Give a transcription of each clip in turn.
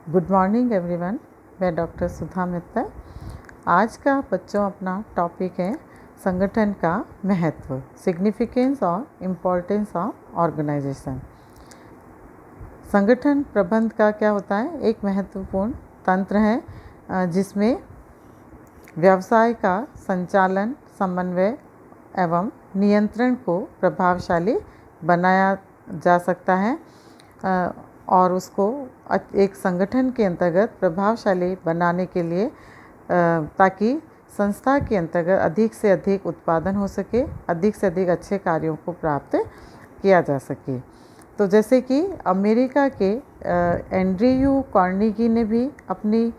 Good morning everyone. मैं doctor सुधा मित्तल। आज का बच्चों अपना टॉपिक है संगठन का महत्व, सिग्निफिकेंस और इम्पोर्टेंस ऑफ ऑर्गेनाइजेशन। संगठन प्रबंध का क्या होता है? एक महत्वपूर्ण तंत्र है जिसमें व्यवसाय का संचालन, समन्वय एवं नियंत्रण को प्रभावशाली बनाया जा सकता है और उसको एक संगठन के अंतर्गत प्रभावशाली बनाने के लिए ताकि संस्था के अंतर्गत अधिक से अधिक उत्पादन हो सके, अधिक से अधिक अच्छे कार्यों को प्राप्त किया जा सके। तो जैसे कि अमेरिका के एंड्रयू कार्नेगी ने भी अपनी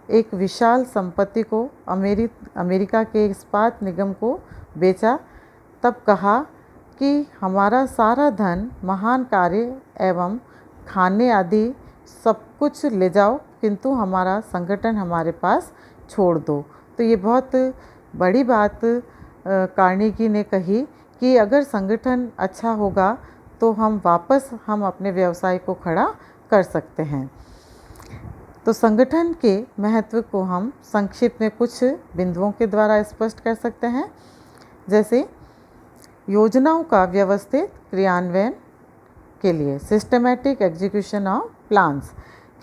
एक विशाल संपत्ति को अमेरिका के इस्पात निगम को बेचा, तब कहा कि हमारा सारा धन महान कार्य एवं खाने आदि सब कुछ ले जाओ, किंतु हमारा संगठन हमारे पास छोड़ दो। तो ये बहुत बड़ी बात कार्नेगी ने कही कि अगर संगठन अच्छा होगा तो हम वापस अपने व्यवसाय को खड़ा कर सकते हैं। तो संगठन के महत्व को हम संक्षिप्त में कुछ बिंदुओं के द्वारा स्पष्ट कर सकते हैं। जैसे योजनाओं का व्यवस्थित क्रियान्वयन के लिए, सिस्टमैटिक एग्जीक्यूशन ऑफ प्लान्स।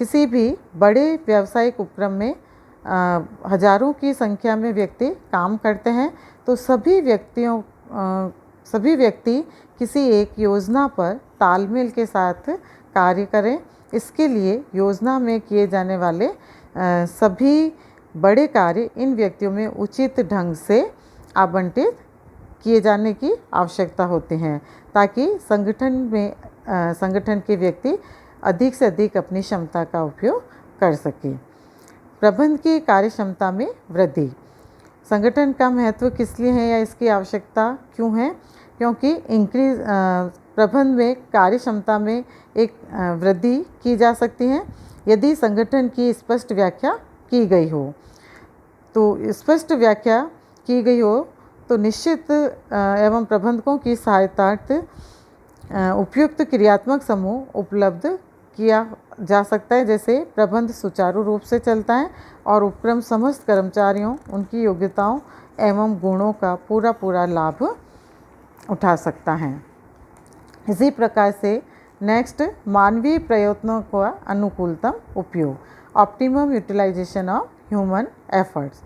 किसी भी बड़े व्यावसायिक उपक्रम में हजारों की संख्या में व्यक्ति काम करते हैं, तो सभी व्यक्ति किसी एक योजना पर तालमेल के साथ कार्य करें। इसके लिए योजना में किए जाने वाले सभी बड़े कार्य इन व्यक्तियों में उचित ढंग से आवंटित किए जाने की आवश्यकता होती है, ताकि संगठन के व्यक्ति अधिक से अधिक अपनी क्षमता का उपयोग कर सके। प्रबंध की कार्य क्षमता में वृद्धि। संगठन का महत्व किस लिए है या इसकी आवश्यकता क्यों है? क्योंकि प्रबंध में कार्य क्षमता में एक वृद्धि की जा सकती है यदि संगठन की स्पष्ट व्याख्या की गई हो। तो स्पष्ट व्याख्या की गई हो तो निश्चित एवं प्रबंधकों की सहायतार्थ उपयुक्त क्रियात्मक समूह उपलब्ध किया जा सकता है। जैसे प्रबंध सुचारू रूप से चलता है और उपक्रम समस्त कर्मचारियों, उनकी योग्यताओं एवं गुणों का पूरा लाभ उठा सकता है। इसी प्रकार से नेक्स्ट, मानवीय प्रयत्नों का अनुकूलतम उपयोग, optimum utilization of human efforts.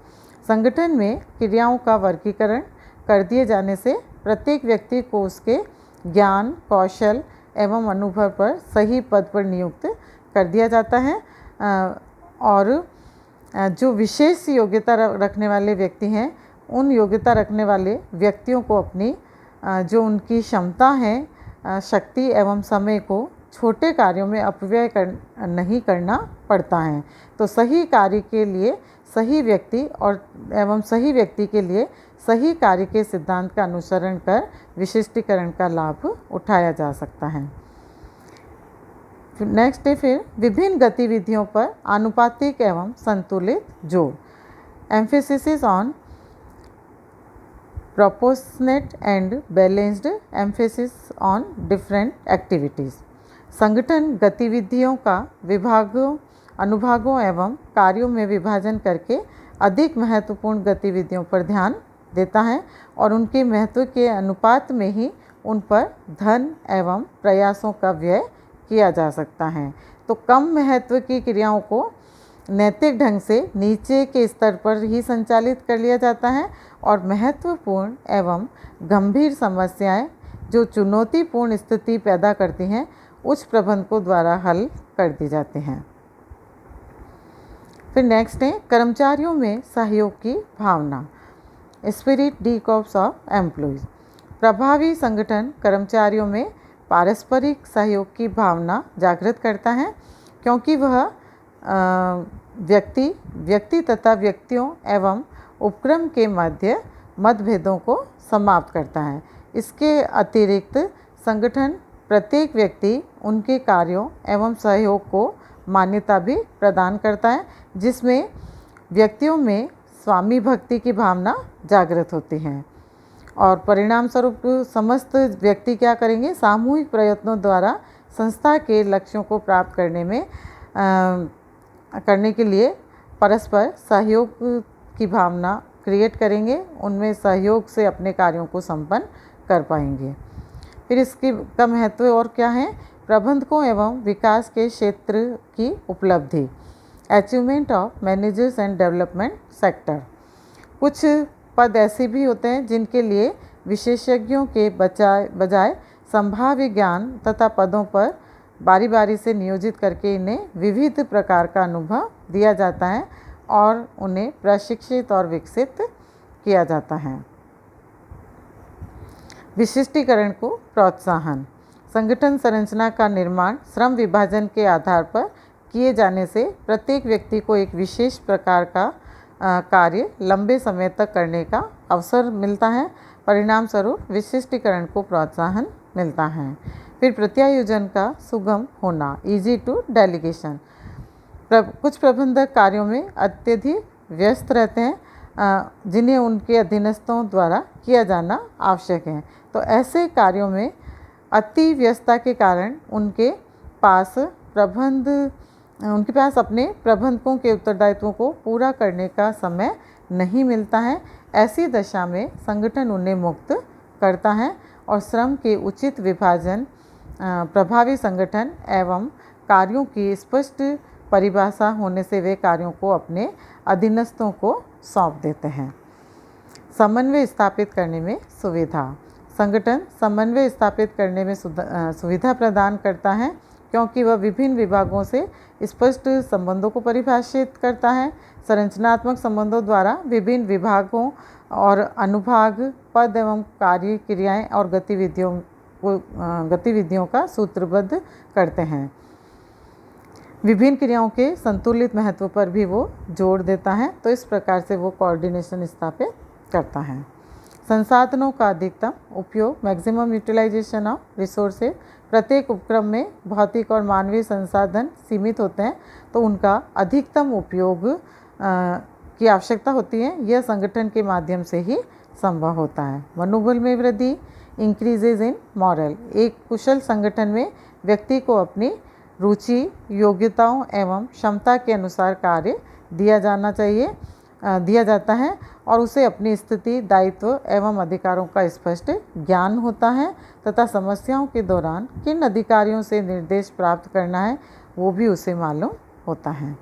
संगठन में क्रियाओं का वर्गीकरण कर दिए जाने से प्रत्येक व्यक्ति को उसके ज्ञान, कौशल एवं अनुभव पर सही पद पर नियुक्त कर दिया जाता है और जो विशेष योग्यता रखने वाले व्यक्ति हैं, उन योग्यता रखने वाले व्यक्तियों को अपनी जो उनकी क्षमता है, शक्ति एवं समय को छोटे कार्यों में अपव्यय नहीं करना पड़ता है। तो सही कार्य के लिए सही व्यक्ति एवं सही व्यक्ति के लिए सही कार्य के सिद्धांत का अनुसरण कर विशिष्टीकरण का लाभ उठाया जा सकता है। नेक्स्ट है फिर विभिन्न गतिविधियों पर आनुपातिक एवं संतुलित जोर, emphasis on proportionate and balanced emphasis on different activities. संगठन गतिविधियों का अनुभागों एवं कार्यों में विभाजन करके अधिक महत्वपूर्ण गतिविधियों पर ध्यान देता है और उनके महत्व के अनुपात में ही उन पर धन एवं प्रयासों का व्यय किया जा सकता है। तो कम महत्व की क्रियाओं को नैतिक ढंग से नीचे के स्तर पर ही संचालित कर लिया जाता है और महत्वपूर्ण एवं गंभीर समस्याएं जो चुनौतीपूर्ण स्थिति पैदा करती हैं, उच्च प्रबंधकों द्वारा हल कर दी जाती हैं। फिर नेक्स्ट है कर्मचारियों में सहयोग की भावना, spirit de corps of employees. प्रभावी संगठन कर्मचारियों में पारस्परिक सहयोग की भावना जागृत करता है, क्योंकि वह व्यक्ति तथा व्यक्तियों एवं उपक्रम के मध्य मतभेदों को समाप्त करता है। इसके अतिरिक्त संगठन प्रत्येक व्यक्ति, उनके कार्यों एवं सहयोग को मान्यता भी प्रदान करता है, जिसमें व्यक्तियों में स्वामी भक्ति की भावना जागृत होती है और परिणाम स्वरूप समस्त व्यक्ति क्या करेंगे? सामूहिक प्रयत्नों द्वारा संस्था के लक्ष्यों को प्राप्त करने में करने के लिए परस्पर सहयोग की भावना क्रिएट करेंगे, उनमें सहयोग से अपने कार्यों को संपन्न कर पाएंगे। फिर इसकी का महत्व और क्या है? प्रबंधकों एवं विकास के क्षेत्र की उपलब्धि, achievement of managers and development sector. कुछ पद ऐसे भी होते हैं जिनके लिए विशेषज्ञों के बजाय संभाव्य ज्ञान तथा पदों पर बारी बारी से नियोजित करके इन्हें विविध प्रकार का अनुभव दिया जाता है और उन्हें प्रशिक्षित और विकसित किया जाता है। विशिष्टीकरण को प्रोत्साहन, संगठन संरचना का निर्माण श्रम विभाजन के आधार पर किए जाने से प्रत्येक व्यक्ति को एक विशेष प्रकार का कार्य लंबे समय तक करने का अवसर मिलता है। परिणाम स्वरूप विशिष्टीकरण को प्रोत्साहन मिलता है। फिर प्रत्यायोजन का सुगम होना, इजी टू डेलीगेशन। कुछ प्रबंधक कार्यों में अत्यधिक व्यस्त रहते हैं जिन्हें उनके अधीनस्थों द्वारा किया जाना आवश्यक है। तो ऐसे कार्यों में अति व्यस्तता के कारण उनके पास अपने प्रबंधकों के उत्तरदायित्वों को पूरा करने का समय नहीं मिलता है। ऐसी दशा में संगठन उन्हें मुक्त करता है और श्रम के उचित विभाजन, प्रभावी संगठन एवं कार्यों की स्पष्ट परिभाषा होने से वे कार्यों को अपने अधीनस्थों को सौंप देते हैं। समन्वय स्थापित करने में सुविधा, संगठन समन्वय स्थापित करने में सुविधा प्रदान करता है क्योंकि वह विभिन्न विभागों से स्पष्ट संबंधों को परिभाषित करता है। संरचनात्मक संबंधों द्वारा विभिन्न विभागों और अनुभाग पद एवं कार्य क्रियाएं और गतिविधियों का सूत्रबद्ध करते हैं। विभिन्न क्रियाओं के संतुलित महत्व पर भी वो जोर देता है। तो इस प्रकार से वो कोऑर्डिनेशन स्थापित करता है। संसाधनों का अधिकतम उपयोग, मैक्सिमम यूटिलाइजेशन ऑफ रिसोर्सेज। प्रत्येक उपक्रम में भौतिक और मानवीय संसाधन सीमित होते हैं तो उनका अधिकतम उपयोग की आवश्यकता होती है। यह संगठन के माध्यम से ही संभव होता है। मनोबल में वृद्धि, इंक्रीजेज इन मॉरल। एक कुशल संगठन में व्यक्ति को अपनी रुचि, योग्यताओं एवं क्षमता के अनुसार कार्य दिया जाता है और उसे अपनी स्थिति, दायित्व एवं अधिकारों का स्पष्ट ज्ञान होता है तथा समस्याओं के दौरान किन अधिकारियों से निर्देश प्राप्त करना है वो भी उसे मालूम होता है।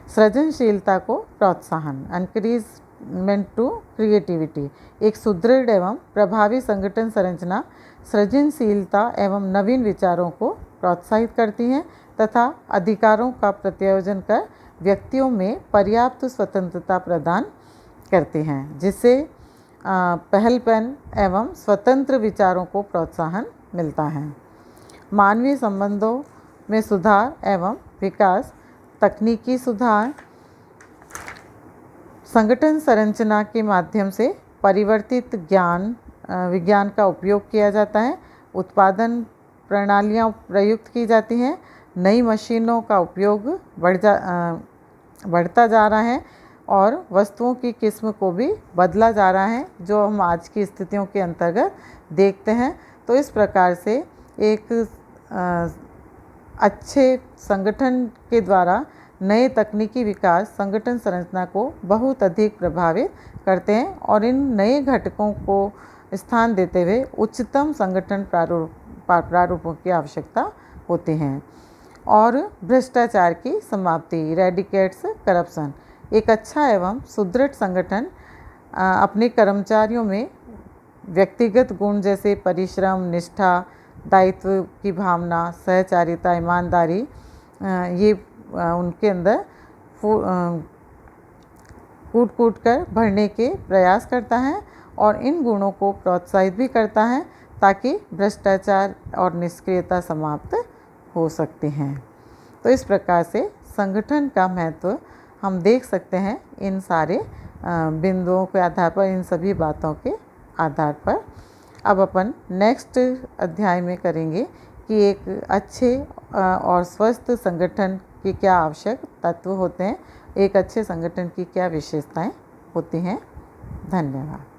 सृजनशीलता को प्रोत्साहन, एनकरेजमेंट टू क्रिएटिविटी। एक सुदृढ़ एवं प्रभावी संगठन संरचना सृजनशीलता एवं नवीन विचारों को प्रोत्साहित करती हैं तथा अधिकारों का प्रत्यायोजन कर व्यक्तियों में पर्याप्त स्वतंत्रता प्रदान करती हैं, जिससे पहलपन एवं स्वतंत्र विचारों को प्रोत्साहन मिलता है। मानवीय संबंधों में सुधार एवं विकास, तकनीकी सुधार। संगठन संरचना के माध्यम से परिवर्तित विज्ञान का उपयोग किया जाता है। उत्पादन प्रणालियाँ प्रयुक्त की जाती हैं। नई मशीनों का उपयोग बढ़ता जा रहा है और वस्तुओं की किस्म को भी बदला जा रहा है जो हम आज की स्थितियों के अंतर्गत देखते हैं। तो इस प्रकार से एक अच्छे संगठन के द्वारा नए तकनीकी विकास संगठन संरचना को बहुत अधिक प्रभावित करते हैं और इन नए घटकों को स्थान देते हुए उच्चतम संगठन प्रारूपों की आवश्यकता होती हैं। और भ्रष्टाचार की समाप्ति, इरेडिकेट्स करप्शन। एक अच्छा एवं सुदृढ़ संगठन अपने कर्मचारियों में व्यक्तिगत गुण जैसे परिश्रम, निष्ठा, दायित्व की भावना, सहचारिता, ईमानदारी ये उनके अंदर कूट कर भरने के प्रयास करता है और इन गुणों को प्रोत्साहित भी करता है ताकि भ्रष्टाचार और निष्क्रियता समाप्त हो सकती हैं। तो इस प्रकार से संगठन का महत्व हम देख सकते हैं इन सारे बिंदुओं के आधार पर, इन सभी बातों के आधार पर। अब अपन नेक्स्ट अध्याय में करेंगे कि एक अच्छे और स्वस्थ संगठन के क्या आवश्यक तत्व होते हैं, एक अच्छे संगठन की क्या विशेषताएं होती हैं। धन्यवाद।